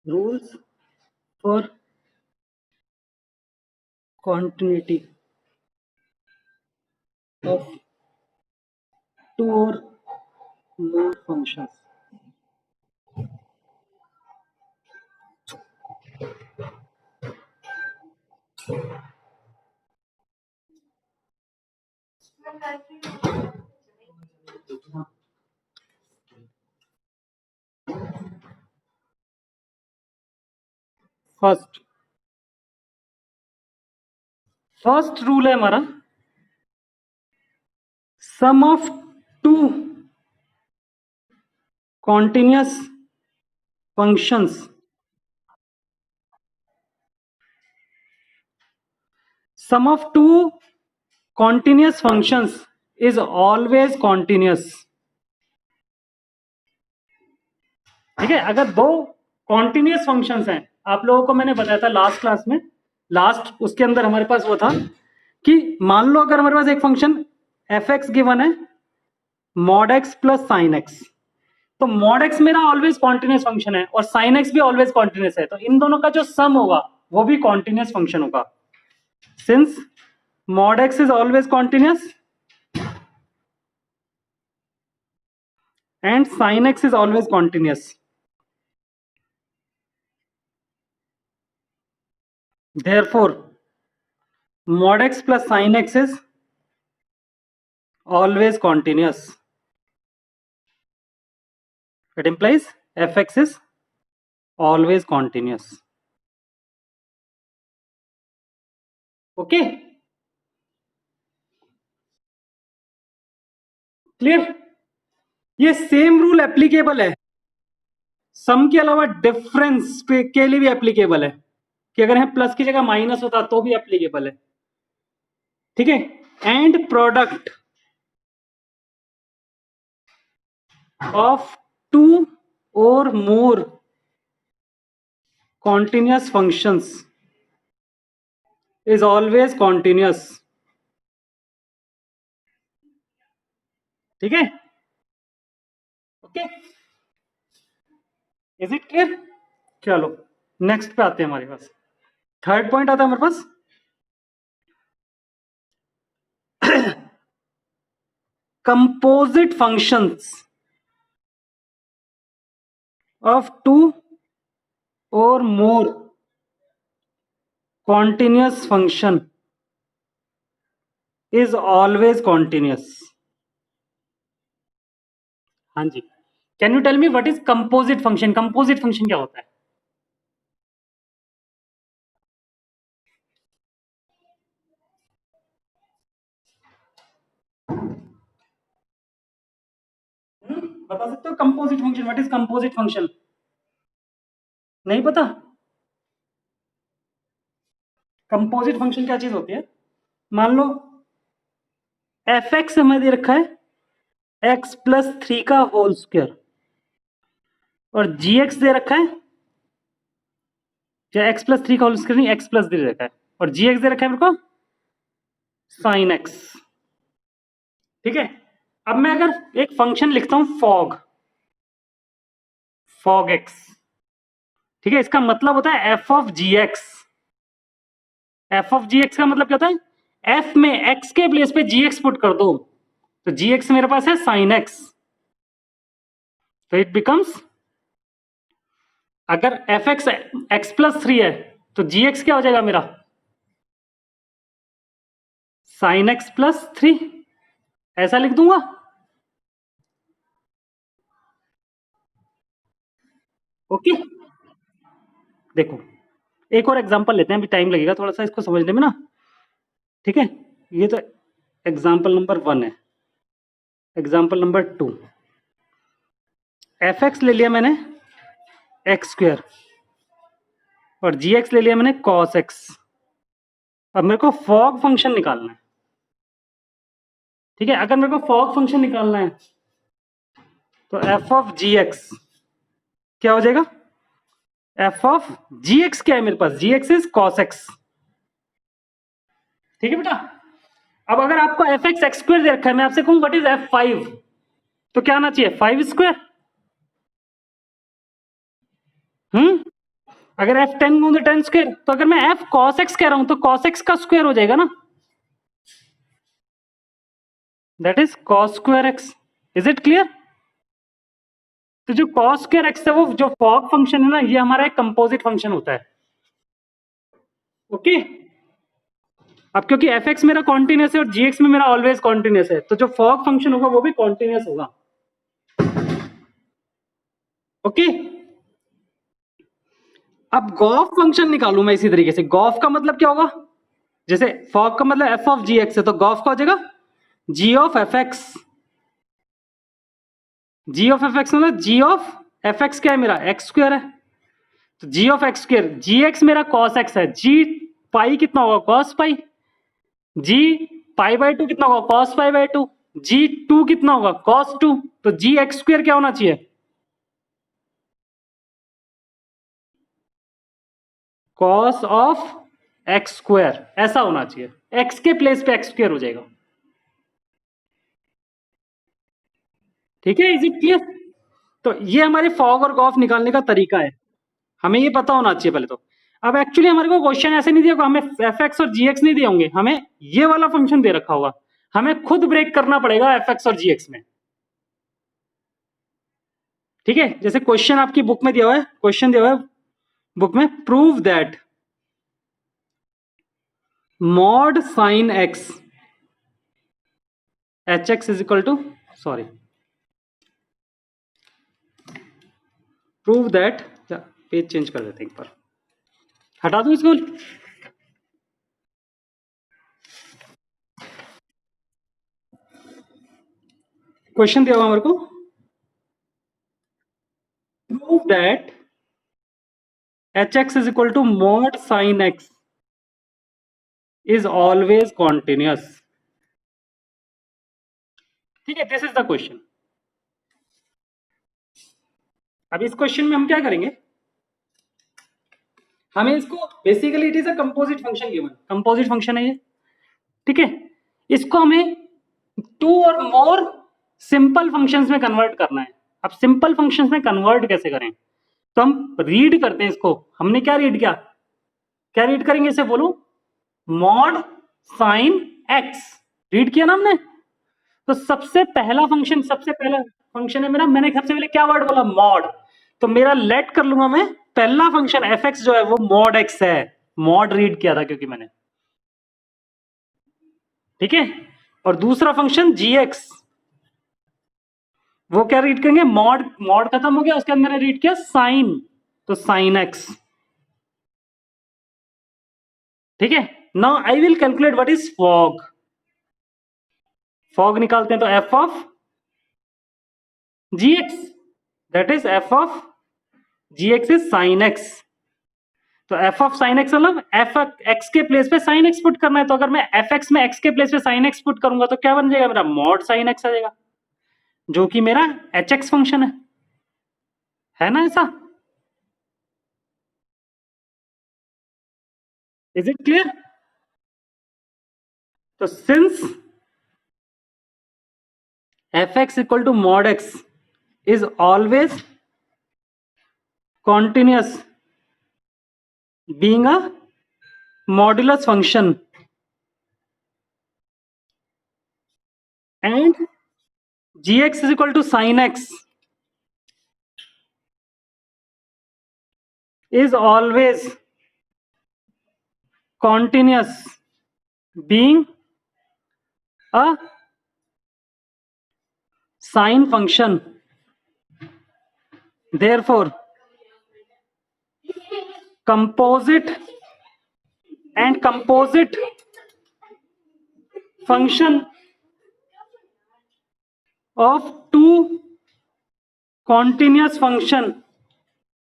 rules for continuity of two or more functions. First rule है हमारा, sum of two continuous functions sum of two continuous functions is always continuous. ठीक है, अगर दो continuous functions हैं, आप लोगों को मैंने बताया था लास्ट क्लास में, लास्ट उसके अंदर हमारे पास वो था कि मान लो अगर हमारे पास एक फंक्शन एफ एक्स गिवन है mod x plus sign X, तो मॉड एक्स मेरा ऑलवेज कॉन्टिन्यूस फंक्शन है और साइन एक्स भी ऑलवेज कॉन्टिन्यूस है, तो इन दोनों का जो सम होगा वो भी कॉन्टिन्यूस फंक्शन होगा. Since mod x is always continuous and sin x is always continuous, therefore mod x plus sin x is always continuous. It implies fx is always continuous. Okay, clear. ये same rule applicable है सम के अलावा difference के लिए भी applicable है कि अगर यहाँ प्लस की जगह माइनस होता तो भी एप्लीकेबल है. ठीक है, एंड प्रोडक्ट ऑफ टू और मोर continuous functions is always continuous. ठीक है, ओके, इज इट क्लियर. चलो नेक्स्ट पे आते हैं. हमारे पास थर्ड पॉइंट आता है हमारे पास कंपोजिट फंक्शंस ऑफ टू और more continuous function is always continuous. हाँ जी, can you tell me what is composite function. Composite function क्या होता है? बता सकते हो composite function, what is composite function? नहीं पता? कंपोजिट फंक्शन क्या चीज होती है? मान लो एफ एक्स हमें दे रखा है एक्स प्लस 3 का होल स्क्वायर और जी एक्स दे रखा है, एक्स प्लस 3 का होल स्क्वायर नहीं, एक्स प्लस दे रखा है और जी एक्स दे रखा है मेरे को साइन एक्स. ठीक है, अब मैं अगर एक फंक्शन लिखता हूं फॉग एक्स, ठीक है, इसका मतलब होता है F of G X. F of G X का मतलब क्या होता है? एफ में एक्स के प्लेस पे जी एक्स पुट कर दो, तो जी एक्स मेरे पास है साइन एक्स, तो इट बिकम्स, अगर एफ एक्स एक्स प्लस 3 है तो जी एक्स क्या हो जाएगा मेरा? Sine x plus 3. ऐसा लिख दूंगा. ओके, देखो एक और एग्जांपल लेते हैं, अभी टाइम लगेगा थोड़ा सा इसको समझने में ना. ठीक है, ये तो एग्जांपल नंबर 1 है. एग्जांपल नंबर 2, एफ एक्स ले लिया मैंने एक्स स्क्वायर और जी एक्स ले लिया मैंने कॉस एक्स. अब मेरे को फॉग फंक्शन निकालना है. ठीक है, अगर मेरे को फॉग फंक्शन निकालना है तो एफ ऑफ जी एक्स क्या हो जाएगा? एफ ऑफ जी एक्स क्या है मेरे पास? जी एक्स इज कॉस एक्स. ठीक है बेटा, अब अगर आपको एफ एक्स एक्स स्क्वायर दे रखा है, मैं आपसे कहूं व्हाट इज एफ 5, तो क्या आना चाहिए? 5 स्क्वायर. अगर f 10 गुना 10 स्क्वायर, तो अगर मैं f cos x कह रहा हूं तो cos x का स्क्वायर हो जाएगा ना, that is cos square x। Is it clear? तो जो cos स्क्वायर x है वो जो फॉग फंक्शन है ना, ये हमारा एक कंपोजिट फंक्शन होता है। ओके अब क्योंकि f(x) मेरा कॉन्टिन्यूस है और g(x) में मेरा ऑलवेज कॉन्टिन्यूस है, तो जो फॉग फंक्शन होगा वो भी कॉन्टिन्यूस होगा। ओके अब गॉफ फंक्शन निकालू मैं इसी तरीके से। गॉफ का मतलब क्या होगा? जैसे फॉग का मतलब f ऑफ gx है, तो गॉफ का हो जाएगा g of fx। g of fx मतलब g ऑफ fx क्या है मेरा? x स्क्वायर है, तो g of x square, gx मेरा cos x है, g पाई कितना होगा? cos pi. g pi by 2 कितना होगा? cos pi by 2। g 2 कितना होगा? cos 2। तो g x स्क्वायर क्या होना चाहिए? cos ऑफ x स्क्वायर, ऐसा होना चाहिए। x के प्लेस पे x स्क्वायर हो जाएगा। ठीक है, इज इट क्लियर? तो ये हमारे फॉग और गॉफ निकालने का तरीका है, हमें ये पता होना चाहिए पहले तो। अब एक्चुअली हमारे को क्वेश्चन ऐसे नहीं दिया, हमें fx और gx नहीं दिए होंगे, हमें ये वाला फंक्शन दे रखा होगा, हमें खुद ब्रेक करना पड़ेगा fx और gx में। ठीक है, जैसे क्वेश्चन आपकी बुक में दिया हुआ है, क्वेश्चन दिया हुआ है बुक में, prove that mod sine x hx is equal to, sorry, prove that, page change कर देते हैं एक बार, हटा दूं इसको। क्वेश्चन दिया हुआ हमारे को, prove that hx is equal to mod sin x is always continuous। ठीक है, दिस इज द क्वेश्चन। अब इस क्वेश्चन में हम क्या करेंगे, हमें इसको basically it is a composite function given, composite function है ये। ठीक है, इसको हमें टू और मोर सिंपल फंक्शंस में कन्वर्ट करना है। अब सिंपल फंक्शंस में कन्वर्ट कैसे करें, तो हम रीड करते हैं इसको। हमने क्या रीड किया, क्या रीड करेंगे इसे बोलो, मॉड साइन एक्स रीड किया ना हमने। तो सबसे पहला फंक्शन, सबसे पहला फंक्शन है मेरा, मैंने सबसे पहले क्या वर्ड बोला? मॉड। तो मेरा लेट कर लूंगा मैं, पहला फंक्शन एफ एक्स जो है वो मॉड एक्स है, मॉड रीड किया था क्योंकि मैंने। ठीक है, और दूसरा फंक्शन जी एक्स, वो क्या रीड करेंगे? मॉड, मॉड खत्म हो गया, उसके अंदर रीड किया साइन, तो साइन एक्स। ठीक है, now I will calculate what is fog. Fog निकालते हैं, तो F of G X, that is F of G X is sine X. तो एफ ऑफ साइन एक्स मतलब एफ एक्स के प्लेस पे साइन एक्स पुट करना है, तो अगर मैं एफ एक्स में एक्स के प्लेस पे साइन एक्स पुट करूंगा तो क्या बन जाएगा मेरा? मॉड साइन एक्स आ जाएगा, जो कि मेरा एच एक्स फंक्शन है ना ऐसा? Is it clear? तो since F X equal to mod X is always continuous being a modulus function and gx is equal to sin x is always continuous being a sine function, therefore composite and composite function of two continuous function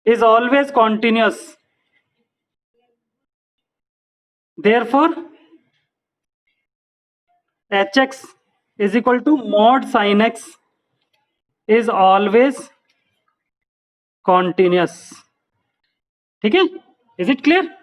is always continuous, therefore hx is equal to mod sin x is always continuous। ठीक है, is it clear?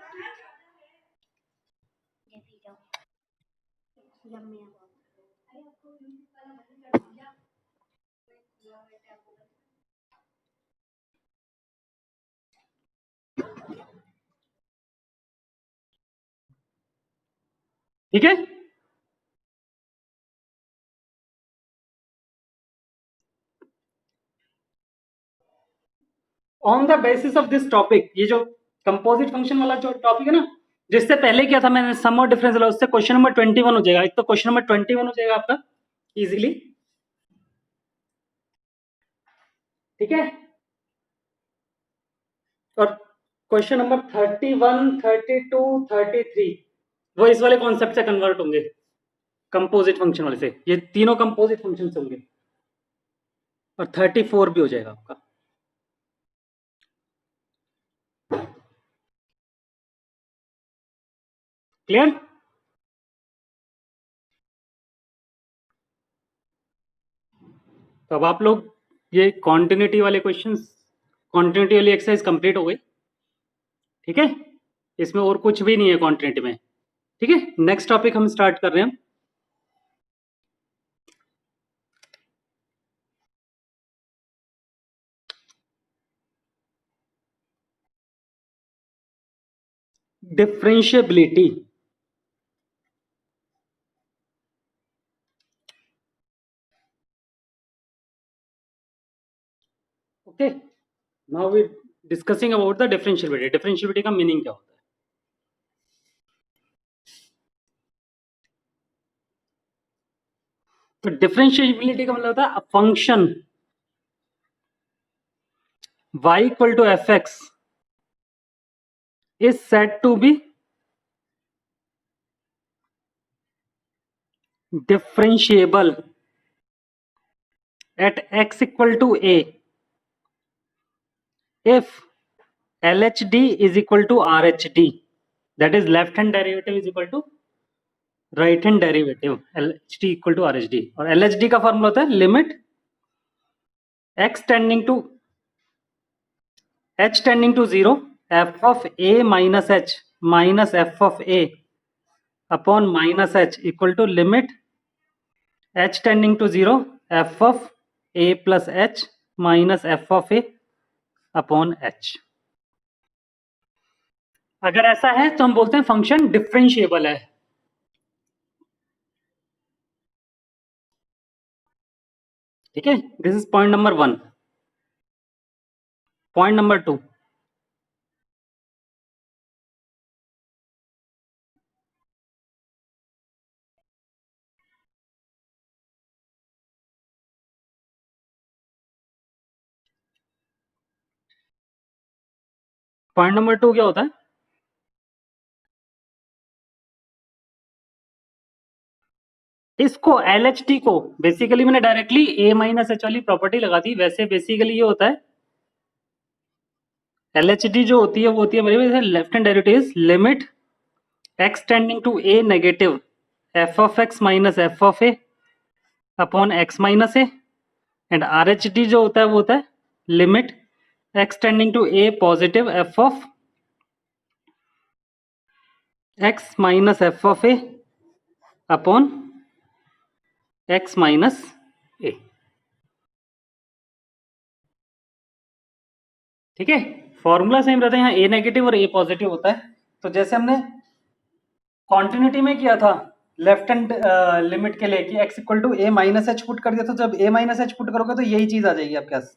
ठीक है। On the basis of this topic, ये जो composite function वाला जो topic है ना, जिससे पहले क्या था मैंने सम और डिफरेंस वाला, उससे क्वेश्चन नंबर 21 हो जाएगा। एक तो क्वेश्चन नंबर 21 हो जाएगा आपका इजीली, ठीक है। और क्वेश्चन नंबर 31, 32, 33 वो इस वाले कॉन्सेप्ट से कन्वर्ट होंगे, कंपोजिट फंक्शन वाले से। ये तीनों कंपोजिट फंक्शन से होंगे। और 34 भी हो जाएगा आपका। क्लियर? तो अब आप लोग ये कॉन्टिन्यूटी वाले क्वेश्चंस, कॉन्टिन्यूटी वाली एक्सरसाइज कंप्लीट हो गई, ठीक है। इसमें और कुछ भी नहीं है कॉन्टिन्यूटी में, ठीक है। नेक्स्ट टॉपिक हम स्टार्ट कर रहे हैं। Differentiability. Okay, now we discussing about the differentiability. Differentiability का मीनिंग क्या होता है? तो डिफरेंशिएबिलिटी का मतलब होता है function y equal to F X is said to be differentiable at x equal to a if LHD is equal to RHD, that is left hand derivative is equal to right hand derivative, LHD equal to RHD। और LHD का formula होता है limit x tending to h tending to 0 f of a minus h minus f of a upon minus h equal to limit h tending to 0 f of a plus h minus f of a upon h। अगर ऐसा है तो हम बोलते हैं function differentiable है, ठीक है। This is point number 1। Point number 2, point number 2 क्या होता है? इसको LHT को बेसिकली मैंने डायरेक्टली a माइनस एच वाली प्रॉपर्टी लगा दी। वैसे बेसिकली ये होता है LHD जो होती है वो होती है मेरे left hand derivative is limit x tending to a negative f of x minus f of a upon x minus a। And RHD जो होता है वो होता है limit x tending to a positive f of x minus f of a upon x minus a, ठीक है। Formula same रहता है, यहाँ a नेगेटिव और a पॉजिटिव होता है। तो जैसे हमने कॉन्टिन्यूटी में किया था लेफ्ट हैंड लिमिट के लिए कि x equal to a minus H put कर दिया, तो जब a माइनस एच पुट करोगे तो यही चीज आ जाएगी आपके पास।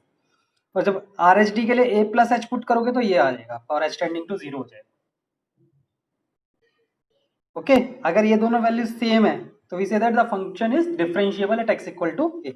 और जब RHD के लिए a प्लस एच पुट करोगे तो ये आ जाएगा और h टेंडिंग टू 0 हो जाएगा। ओके, अगर ये दोनों वैल्यूज सेम है तो we say that the function is differentiable at x equal to a।